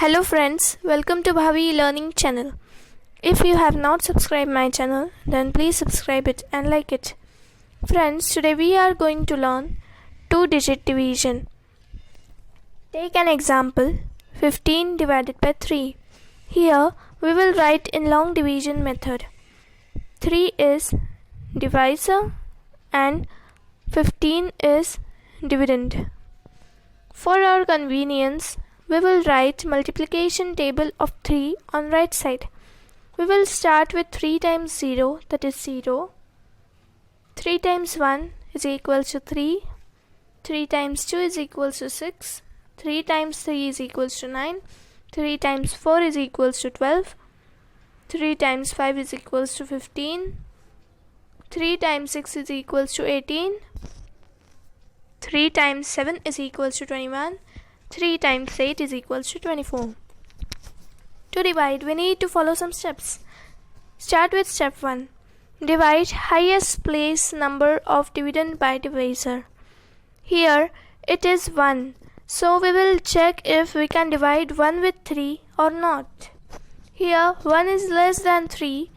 Hello friends, welcome to Bhavi Learning channel. If you have not subscribed my channel, then please subscribe it and like it. Friends, today we are going to learn 2-digit division. Take an example, 15 divided by 3. Here we will write in long division method. 3 is divisor and 15 is dividend. For our convenience, we will write multiplication table of 3 on right side. We will start with 3 times 0, that is 0. 3 times 1 is equal to 3. 3 times 2 is equal to 6. 3 times 3 is equal to 9. 3 times 4 is equal to 12. 3 times 5 is equal to 15. 3 times 6 is equal to 18. 3 times 7 is equal to 21. 3 times 8 is equal to 24. To divide, we need to follow some steps. Start with step 1. Divide highest place number of dividend by divisor. Here it is 1. So we will check if we can divide 1 with 3 or not. Here 1 is less than 3.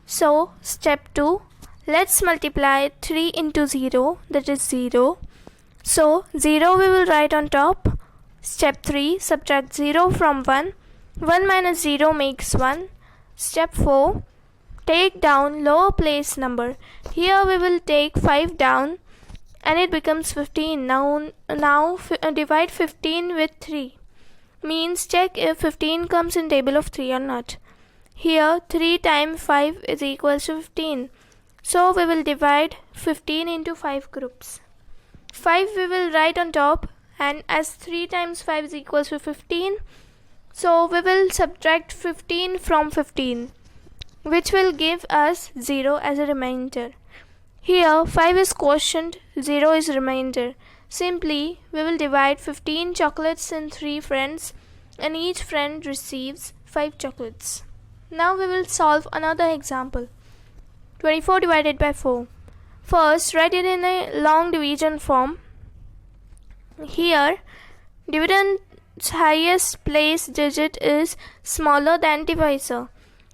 So step 2. Let's multiply 3 into 0, that is 0. So 0 we will write on top. Step 3. Subtract 0 from 1. 1 minus 0 makes 1. Step 4. Take down lower place number. Here we will take 5 down and it becomes 15. Now divide 15 with 3. Means check if 15 comes in table of 3 or not. Here 3 times 5 is equal to 15. So we will divide 15 into 5 groups. 5 we will write on top, and as 3 times 5 is equal to 15, so we will subtract 15 from 15, which will give us 0 as a remainder. Here 5 is quotient, 0 is remainder. Simply we will divide 15 chocolates in 3 friends, and each friend receives 5 chocolates. Now we will solve another example. 24 divided by 4. First, write it in a long division form. Here, dividend's highest place digit is smaller than divisor,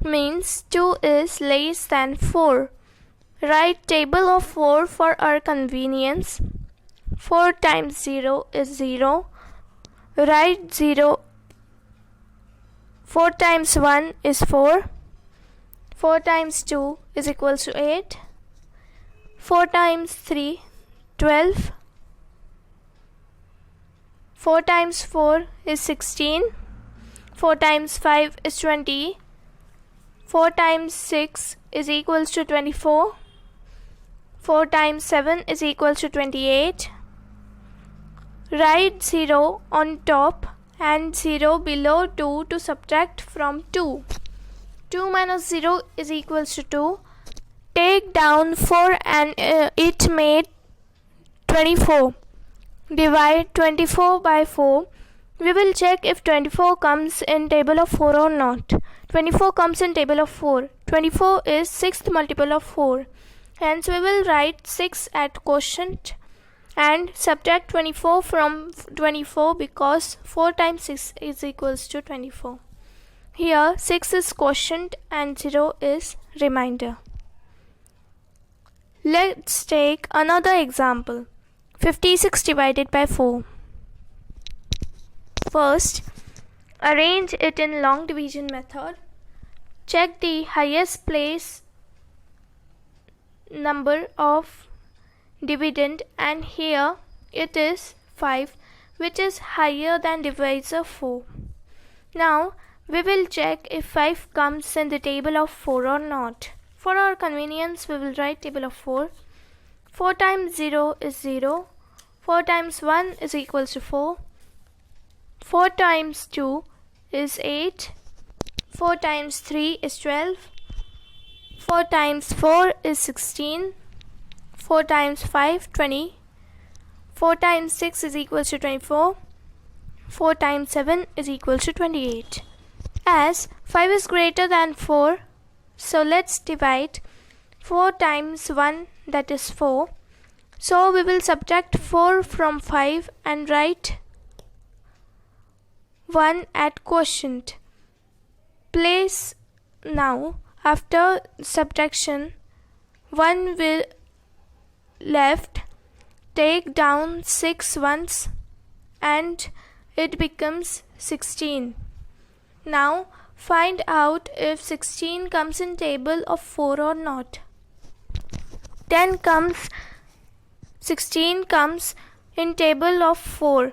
means 2 is less than 4. Write table of 4 for our convenience. 4 times 0 is 0. Write 0. 4 times 1 is 4. 4 times 2 is equal to 8. 4 times 3, 12. 4 times 4 is 16. 4 times 5 is 20. 4 times 6 is equal to 24. 4 times 7 is equal to 28. Write 0 on top and 0 below 2 to subtract from 2. 2 minus 0 is equal to 2. Take down 4 and it made 24. Divide 24 by 4. We will check if 24 comes in table of 4 or not. 24 comes in table of 4. 24 is 6th multiple of 4. Hence we will write 6 at quotient and subtract 24 from 24 because 4 times 6 is equals to 24. Here 6 is quotient and 0 is remainder. Let's take another example. 56 divided by 4. First, arrange it in long division method. Check the highest place number of dividend, and here it is 5, which is higher than divisor 4. Now we will check if 5 comes in the table of 4 or not. For our convenience, we will write table of 4. 4 times 0 is 0. 4 times 1 is equal to 4. 4 times 2 is 8. 4 times 3 is 12. 4 times 4 is 16. 4 times 5, 20. 4 times 6 is equal to 24. 4 times 7 is equal to 28. As 5 is greater than 4, so let's divide 4 times 1, that is 4. So we will subtract 4 from 5 and write 1 at quotient place. Now after subtraction 1 will left, take down 6 ones and it becomes 16. Now find out if 16 comes in table of 4 or not. 16 comes in table of 4.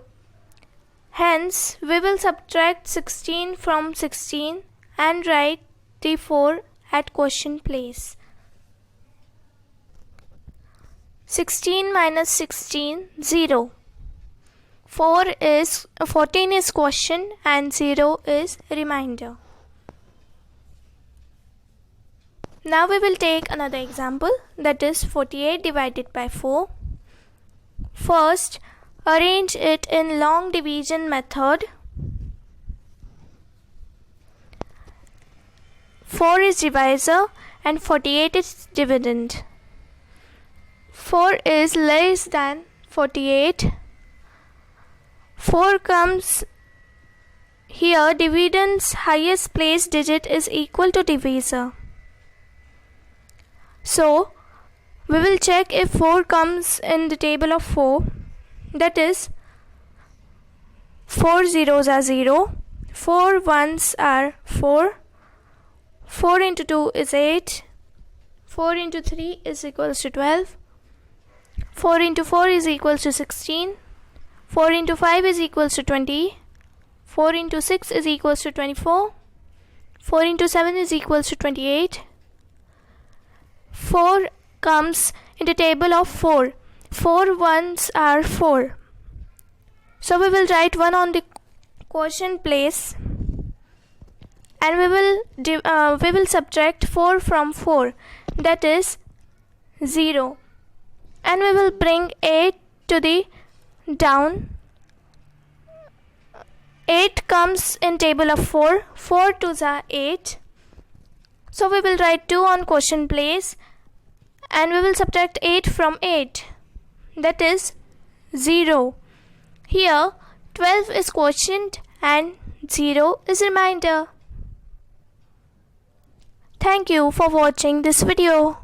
Hence we will subtract 16 from 16 and write the 4 at quotient place. 16 minus 16, 0. 14 is quotient and 0 is remainder. Now we will take another example, that is 48 divided by 4. First, arrange it in long division method. 4 is divisor and 48 is dividend. 4 is less than 48. 4 comes here. Dividend's highest place digit is equal to divisor. So we will check if 4 comes in the table of 4. That is 4 zeros are 0, 4 ones are 4, 4 into 2 is 8, 4 into 3 is equals to 12, 4 into 4 is equals to 16, 4 into 5 is equals to 20, 4 into 6 is equals to 24, 4 into 7 is equals to 28. 4 comes in the table of 4. 4 ones are 4. So we will write 1 on the quotient place and we will subtract 4 from 4, that is 0, and we will bring 8 to the down. 8 comes in table of 4. 4 twos are 8. So we will write 2 on quotient place and we will subtract 8 from 8, that is 0. Here 12 is quotient and 0 is remainder. Thank you for watching this video.